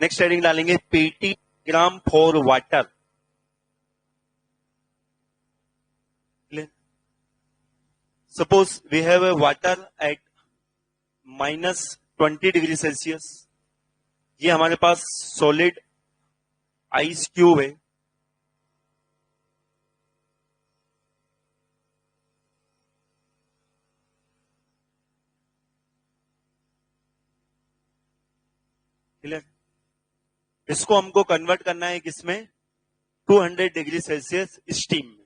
Next heading डालेंगे PT gram for water. Suppose we have a water at -20°C। ये हमारे पास solid ice cube है। Clear? इसको हमको कन्वर्ट करना है किसमें? 200°C स्टीम में।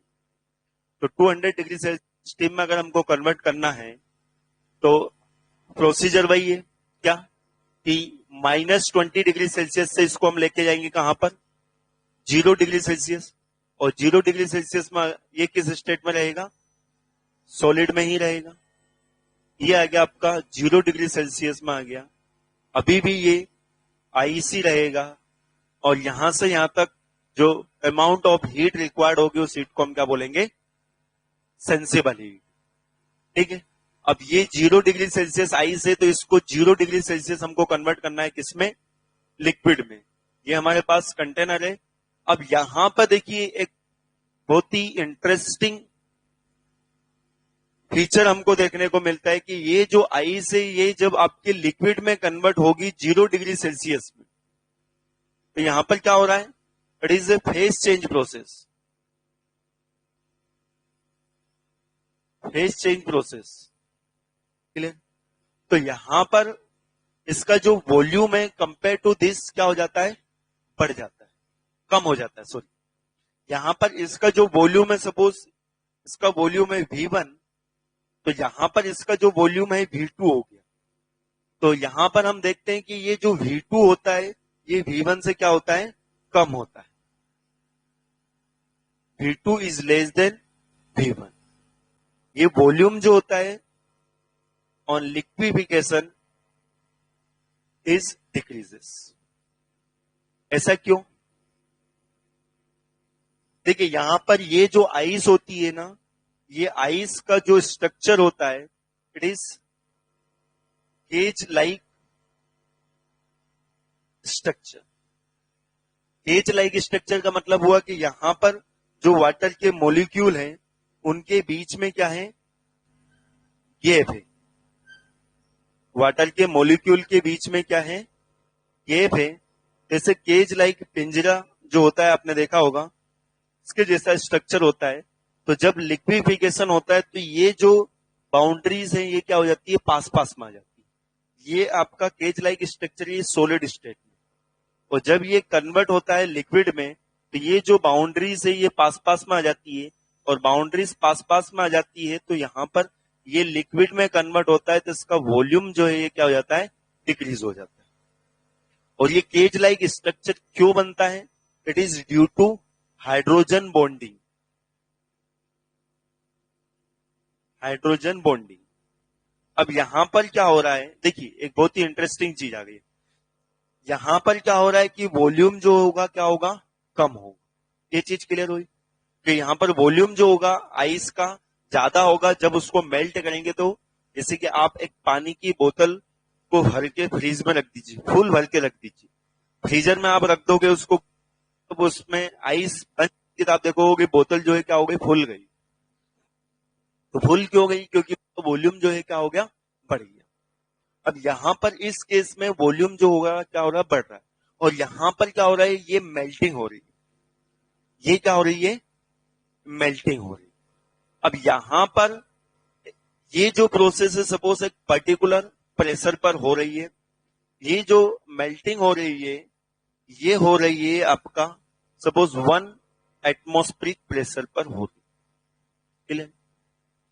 तो 200°C स्टीम में अगर हमको कन्वर्ट करना है तो प्रोसीजर वही है क्या कि -20°C से इसको हम लेके जाएंगे कहां पर? 0°C। और 0°C में ये किस स्टेट में रहेगा? सॉलिड में ही रहेगा। ये आ गया आपका 0°C में आ गया। अभी भी ये आईसी रहेगा और यहां से यहां तक जो अमाउंट ऑफ हीट रिक्वायर्ड होगी उस हीट को हम क्या बोलेंगे? Sensible heat. ठीक है। अब ये 0°C आइस है तो इसको 0°C हमको कन्वर्ट करना है किसमें? लिक्विड में। ये हमारे पास कंटेनर है। अब यहां पर देखिए एक बहुत ही इंटरेस्टिंग फीचर हमको देखने को मिलता है कि ये जो आइस है ये जब आपके लिक्विड में कन्वर्ट होगी 0°C में, तो यहां पर क्या हो रहा है? It is A phase change process. Phase change process. Clear? तो यहां पर इसका जो वॉल्यूम है कंपेयर टू दिस क्या हो जाता है? बढ़ जाता है, कम हो जाता है। सॉरी, यहां पर इसका जो वॉल्यूम है, सपोज इसका वॉल्यूम है V1, तो यहां पर इसका जो वॉल्यूम है V2 हो गया। तो यहां पर हम देखते हैं कि ये जो V2 होता है ये V1 से क्या होता है? कम होता है। V2 is less than V1। ये वॉल्यूम जो होता है ऑन लिक्विफिकेशन इज डिक्रीजेस। ऐसा क्यों? देखिए यहां पर ये जो आइस होती है ना, ये आइस का जो स्ट्रक्चर होता है it is cage like structure. Cage like structure का मतलब हुआ कि यहां पर जो वाटर के मॉलिक्यूल हैं उनके बीच में क्या है? गैप है। वाटर के मॉलिक्यूल के बीच में क्या है? गैप है। जैसे केज लाइक पिंजरा जो होता है आपने देखा होगा, इसके जैसा स्ट्रक्चर होता है। तो जब लिक्विफिकेशन होता है तो ये जो बाउंड्रीज है ये क्या हो जाती है? पास पास में आ जाती है। ये आपका केज लाइक स्ट्रक्चर ये सॉलिड स्टेट में, और जब ये कन्वर्ट होता है लिक्विड में तो ये जो बाउंड्रीज है ये पास पास में आ जाती है, और बाउंड्रीज पास पास में आ जाती है तो यहां पर ये लिक्विड में कन्वर्ट होता है तो इसका वॉल्यूम जो है ये क्या हो जाता है? डिक्रीज हो जाता है। और ये केज लाइक स्ट्रक्चर क्यों बनता है? It is due to hydrogen bonding. Hydrogen bonding. अब यहां पर क्या हो रहा है? देखिए एक बहुत ही इंटरेस्टिंग चीज आ गई। यहां पर क्या हो रहा है कि वॉल्यूम जो होगा क्या होगा? कम होगा। ये चीज क्लियर हुई कि यहां पर वॉल्यूम जो होगा आइस का ज्यादा होगा जब उसको मेल्ट करेंगे। तो जैसे कि आप एक पानी की बोतल को भर के फ्रीज में रख दीजिए, फुल भर के रख दीजिए, फ्रीजर में आप रख दोगे उसको, तो उसमें आइस बन के आप देखोगे बोतल जो है क्या हो गई? फुल गई। तो फुल क्यों गई? क्योंकि वॉल्यूम जो है क्या हो गया? बढ़ गया। अब यहां पर इस केस में वॉल्यूम जो होगा क्या हो रहा है? बढ़ रहा है। और यहां पर क्या हो रहा है? ये मेल्टिंग हो रही है। ये क्या हो रही है? मेल्टिंग हो रही है। अब यहां पर ये जो प्रोसेस है सपोज एक पर्टिकुलर प्रेशर पर हो रही है। ये जो मेल्टिंग हो रही है ये हो रही है आपका सपोज 1 एटमॉस्फेरिक प्रेशर पर हो रही है। क्लियर?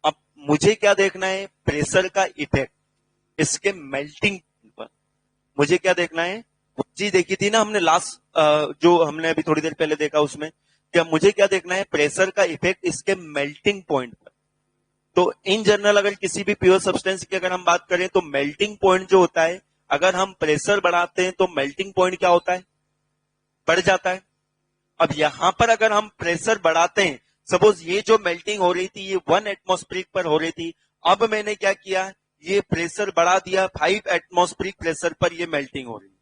अब मुझे क्या देखना है? प्रेशर का इफेक्ट इसके मेल्टिंग पर। मुझे क्या देखना है? वो चीज देखी थी ना हमने लास्ट, जो हमने अभी थोड़ी देर पहले देखा उसमें, क्या मुझे क्या देखना है? प्रेशर का इफेक्ट इसके मेल्टिंग पॉइंट पर। तो इन जनरल अगर किसी भी प्योर सब्सटेंस की अगर हम बात करें तो मेल्टिंग पॉइंट जो होता है, अगर हम प्रेशर बढ़ाते हैं तो मेल्टिंग पॉइंट क्या होता है? बढ़ जाता है। अब यहां पर अगर हम प्रेशर बढ़ाते हैं, सपोज ये जो मेल्टिंग हो रही थी ये 1 एटमॉस्फेरिक पर हो रही थी, अब मैंने क्या किया? ये प्रेशर बढ़ा दिया 5 एटमॉस्फेरिक प्रेशर पर ये मेल्टिंग हो रही है।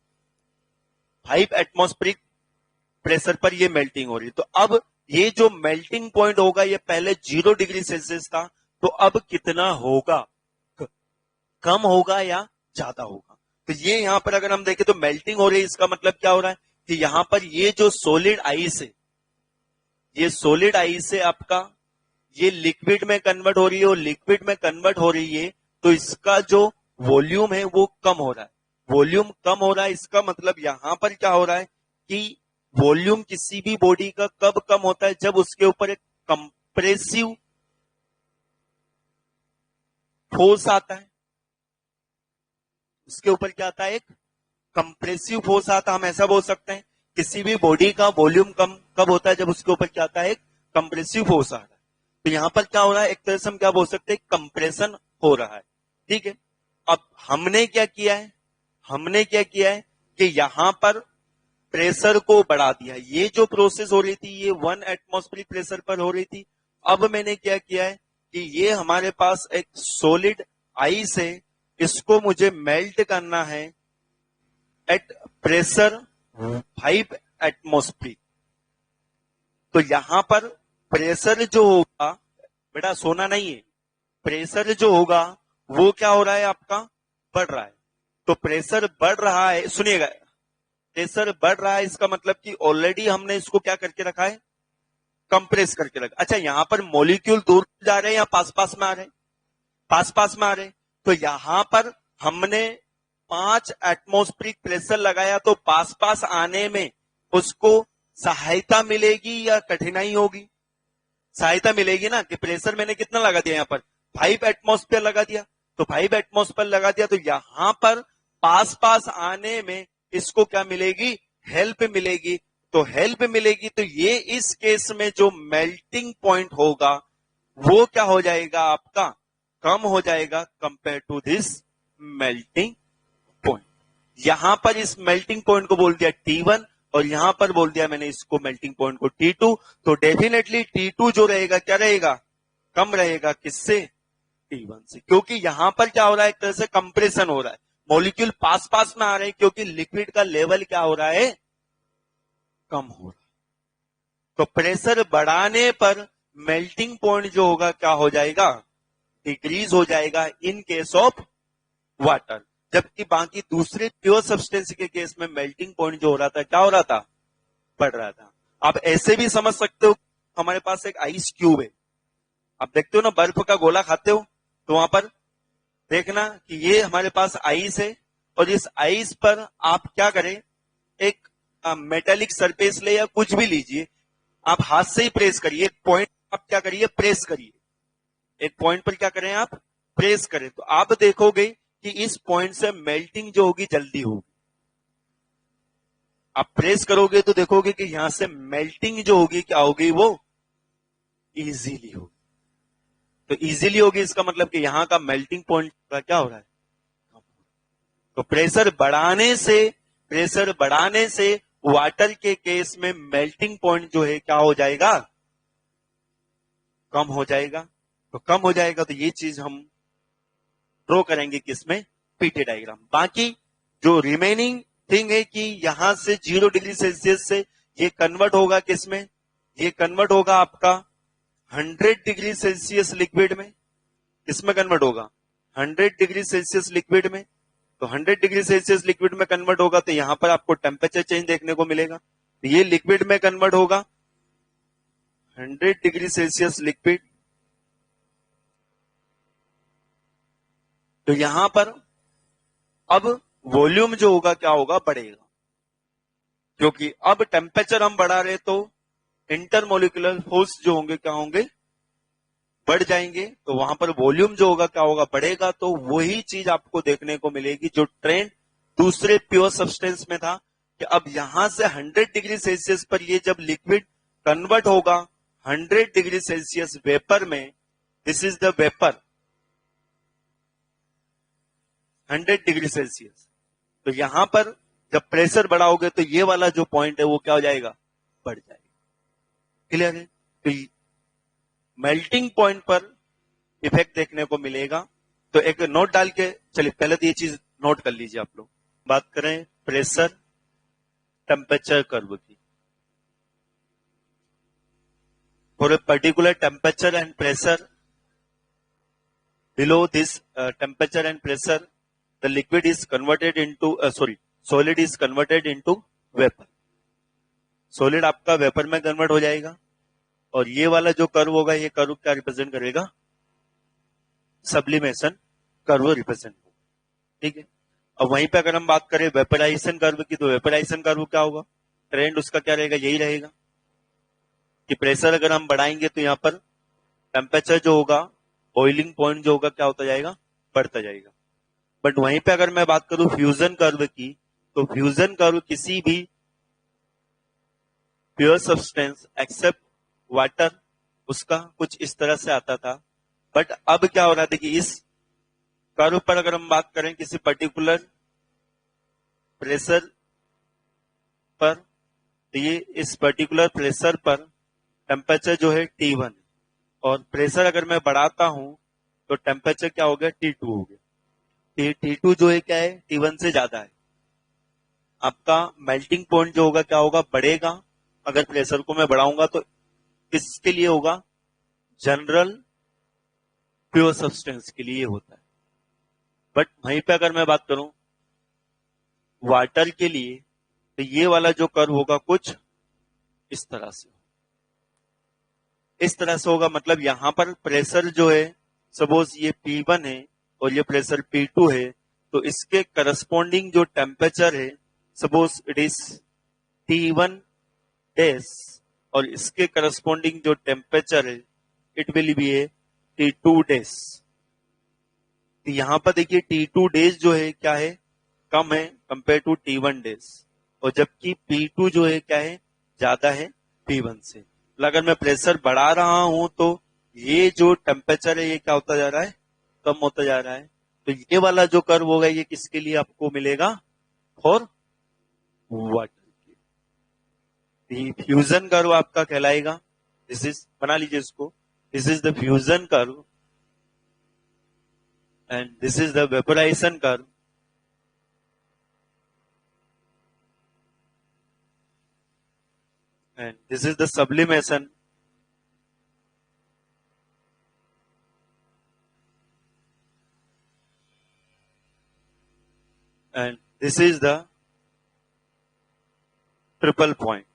5 एटमॉस्फेरिक प्रेशर पर ये मेल्टिंग हो रही है। तो अब ये जो मेल्टिंग पॉइंट होगा ये पहले 0 डिग्री सेल्सियस था, तो अब कितना होगा, कम होगा या ज्यादा होगा। तो ये यहां पर अगर हम देखें तो मेल्टिंग हो रही है, इसका मतलब क्या हो रहा है कि यहां पर ये जो सॉलिड आइस है, ये सॉलिड आइस है आपका, ये लिक्विड में कन्वर्ट हो रही है, और लिक्विड में कन्वर्ट हो रही है तो इसका जो वॉल्यूम है वो कम हो रहा है। वॉल्यूम कम हो रहा है, इसका मतलब यहां पर क्या हो रहा है कि वॉल्यूम किसी भी बॉडी का कब कम होता है, जब उसके ऊपर एक कंप्रेसिव फोर्स आता है। उसके ऊपर क्या आता है, एक कंप्रेसिव फोर्स आता है। हम ऐसा बोल सकते हैं किसी भी बॉडी का वॉल्यूम कम कब होता है, जब उसके ऊपर क्या आता है, एक कंप्रेसिव फोर्स आता है। तो यहां पर क्या हो रहा है, एक तरह से हम क्या बोल सकते हैं, कंप्रेशन हो रहा है। ठीक है, अब हमने क्या किया है, हमने क्या किया है कि यहां पर प्रेशर को बढ़ा दिया। ये जो प्रोसेस हो रही थी ये 1 एटमॉस्फेरिक प्रेशर पर हो रही थी। अब मैंने क्या किया है कि ये हमारे पास एक सॉलिड आइस है, इसको मुझे मेल्ट करना है एट प्रेशर 5 एटमॉस्फेरिक। तो यहां पर प्रेशर जो होगा, बेटा सोना नहीं है, प्रेशर जो होगा वो क्या हो रहा है आपका, बढ़ रहा है। तो प्रेशर बढ़ रहा है, सुनिएगा, प्रेशर बढ़ रहा है इसका मतलब कि ऑलरेडी हमने इसको क्या करके रखा है, कंप्रेस करके रखा। अच्छा, यहां पर मॉलिक्यूल दूर जा रहे हैं या पास पास में आ रहे हैं, पास पास में आ रहे हैं। तो यहां पर हमने 5 एटमॉस्फेरिक प्रेशर लगाया, तो पास पास आने में उसको सहायता मिलेगी या कठिनाई होगी, सहायता मिलेगी ना, कि प्रेशर मैंने कितना लगा दिया, यहां पर 5 एटमॉस्फेयर लगा दिया। तो 5 एटमॉस्फेयर लगा दिया, तो यहां पर पास पास आने में इसको क्या मिलेगी, हेल्प मिलेगी। तो हेल्प मिलेगी, तो ये इस केस में जो मेल्टिंग पॉइंट होगा वो क्या हो जाएगा आपका, कम हो जाएगा compare to this melting point. यहां पर इस मेल्टिंग पॉइंट को बोल दिया T1, और यहां पर बोल दिया मैंने इसको मेल्टिंग पॉइंट को T2। तो डेफिनेटली T2 जो रहेगा क्या रहेगा, कम रहेगा, किससे, T1 से। क्योंकि यहां पर क्या हो रहा है, एक तरह से कंप्रेशन हो रहा है, मॉलिक्यूल पास पास में आ रहे हैं, क्योंकि लिक्विड का लेवल क्या हो रहा है, कम हो रहा है। तो प्रेशर बढ़ाने पर मेल्टिंग पॉइंट जो होगा क्या हो जाएगा, डिक्रीज हो जाएगा इन केस ऑफ वाटर। जबकि बाकी दूसरे प्योर सब्सटेंस के केस में मेल्टिंग पॉइंट जो हो रहा था, क्या हो रहा था, बढ़ रहा था। आप ऐसे भी समझ सकते हो, हमारे पास एक आइस क्यूब है, आप देखते हो ना बर्फ का गोला खाते हो, तो वहां पर देखना कि ये हमारे पास आइस है, और इस आइस पर आप क्या करें, एक मेटेलिक सरफेस ले या कुछ भी लीजिए, आप हाथ से ही प्रेस करिए, एक पॉइंट आप क्या करिए, प्रेस करिए, एक पॉइंट पर क्या करें आप, प्रेस करें, तो आप देखोगे कि इस पॉइंट से मेल्टिंग जो होगी जल्दी होगी। आप प्रेस करोगे तो देखोगे कि यहां से मेल्टिंग जो होगी क्या होगी, वो इजीली होगी। तो इजीली होगी इसका मतलब कि यहां का मेल्टिंग पॉइंट क्या हो रहा है, तो प्रेशर बढ़ाने से वाटर के केस में मेल्टिंग पॉइंट जो है क्या हो जाएगा, कम हो जाएगा। तो कम हो जाएगा, तो ये चीज हम ड्रॉ करेंगे किसमें, पीटी डायग्राम। बाकी जो रिमेनिंग थिंग है कि यहां से 0 डिग्री सेल्सियस से ये कन्वर्ट होगा किसमें, ये कन्वर्ट होगा आपका 100 डिग्री सेल्सियस लिक्विड में। किसमें कन्वर्ट होगा, 100 डिग्री सेल्सियस लिक्विड में। तो 100 डिग्री सेल्सियस लिक्विड में कन्वर्ट होगा, तो यहां पर आपको टेम्परेचर चेंज देखने को मिलेगा। तो ये लिक्विड में कन्वर्ट होगा 100 डिग्री सेल्सियस लिक्विड। तो यहां पर अब वॉल्यूम जो होगा क्या होगा, बढ़ेगा, क्योंकि अब टेम्परेचर हम बढ़ा रहे, तो इंटरमोलिकुलर फोर्स जो होंगे क्या होंगे, बढ़ जाएंगे। तो वहां पर वॉल्यूम जो होगा क्या होगा, बढ़ेगा। तो वही चीज आपको देखने को मिलेगी जो ट्रेंड दूसरे प्योर सब्सटेंस में था, कि अब यहां से 100 डिग्री सेल्सियस पर ये जब लिक्विड कन्वर्ट होगा 100 डिग्री सेल्सियस वेपर में, this is the vapour 100 degree Celsius. तो यहां पर जब प्रेशर बढ़ाओगे तो ये वाला जो पॉइंट है वो क्या हो जाएगा, बढ़ जाएगा। क्लियर है। तो मेल्टिंग पॉइंट पर इफेक्ट देखने को मिलेगा। तो एक नोट डाल के चलिए, पहले तो ये चीज नोट कर लीजिए आप लोग। बात करें प्रेशर टेम्परेचर कर्व की। For a particular temperature and pressure below this temperature and pressure, the liquid is converted into solid is converted into vapor. solid आपका वेपर में कन्वर्ट हो जाएगा और ये वाला जो कर्व होगा ये कर्व क्या रिप्रेजेंट करेगा? सब्लिमेशन कर्व रिप्रेजेंट होगा। ठीक है, अब वहीं पे अगर हम बात करें वेपराइजेशन कर्व की, तो वेपराइजेशन कर्व क्या होगा? ट्रेंड उसका क्या रहेगा? यही रहेगा कि प्रेशर अगर हम बढ़ाएंगे तो यहाँ पर टेम्परेचर जो होगा, बॉइलिंग पॉइंट जो होगा, क्या होता जाएगा? बढ़ता जाएगा। बट वहीं पे अगर मैं बात करूं फ्यूजन कर्व की, तो फ्यूजन कर्व किसी भी प्योर सब्सटेंस एक्सेप्ट वाटर, उसका कुछ इस तरह से आता था। बट अब क्या हो रहा है, देखिए इस कर्व पर अगर हम बात करें किसी पर्टिकुलर प्रेशर पर, तो ये इस पर्टिकुलर प्रेशर पर टेम्परेचर जो है T1 और प्रेशर अगर मैं बढ़ाता हूं तो टेम्परेचर क्या हो गया? T2 हो गया। T2 जो है क्या है? T1 से ज्यादा है। आपका मेल्टिंग पॉइंट जो होगा क्या होगा? बढ़ेगा। अगर प्रेशर को मैं बढ़ाऊंगा तो किसके लिए होगा? जनरल प्योर सब्सटेंस के लिए होता है। बट वहीं पे अगर मैं बात करूं वाटर के लिए, तो ये वाला जो कर्व होगा कुछ इस तरह से, इस तरह से होगा। मतलब यहां पर प्रेशर जो है, सपोज ये P1 है और ये प्रेशर P2 है, तो इसके करस्पॉन्डिंग जो टेम्परेचर है, suppose it is T1 days और इसके करस्पॉन्डिंग जो टेम्परेचर है it will be A T2 days. तो यहां पर देखिए T2 डेज जो है क्या है? कम है कंपेयर टू T1 डेज, और जबकि P2 जो है क्या है? ज्यादा है P1 से। मतलब अगर मैं प्रेशर बढ़ा रहा हूं तो ये जो टेम्परेचर है ये क्या होता जा रहा है? कम होता जा रहा है। तो ये वाला जो कर्व होगा ये किसके लिए आपको मिलेगा? फॉर वाटर के। फ्यूजन कर्व आपका कहलाएगा, दिस इज, बना लीजिए इसको, this is the fusion curve and this is the vaporisation curve and this is the sublimation and this is the triple point।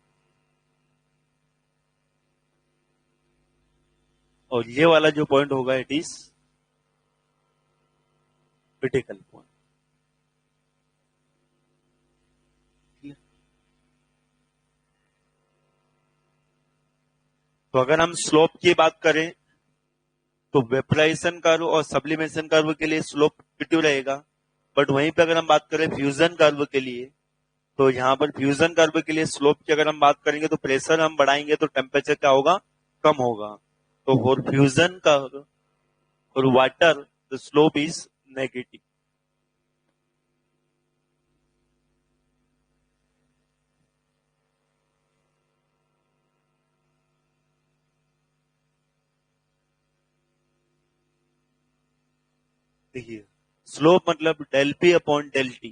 और ये वाला जो पॉइंट होगा इट इज क्रिटिकल पॉइंट। तो अगर हम स्लोप की बात करें तो वेपराइजेशन कर्व और सब्लिमेशन कर्व के लिए स्लोप पॉजिटिव रहेगा। बट वहीं पे अगर हम बात करें फ्यूजन कर्व के लिए, तो यहाँ पर फ्यूजन कर्व के लिए स्लोप की अगर हम बात करेंगे तो प्रेशर हम बढ़ाएंगे तो टेम्परेचर क्या होगा? कम होगा। तो फॉर फ्यूजन कर्व और water the slope is negative. देखिए स्लोप मतलब del P upon del T.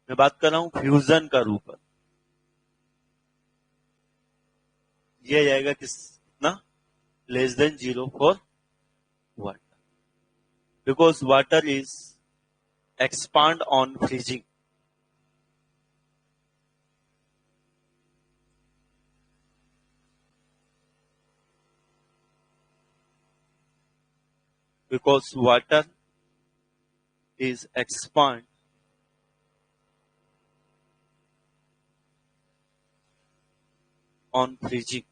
मैं बात कर रहा हूं फ्यूजन कर्व पर, यह जाएगा कितना? Less than 0 for water, because water is expand on freezing. Because water is expand on freezing।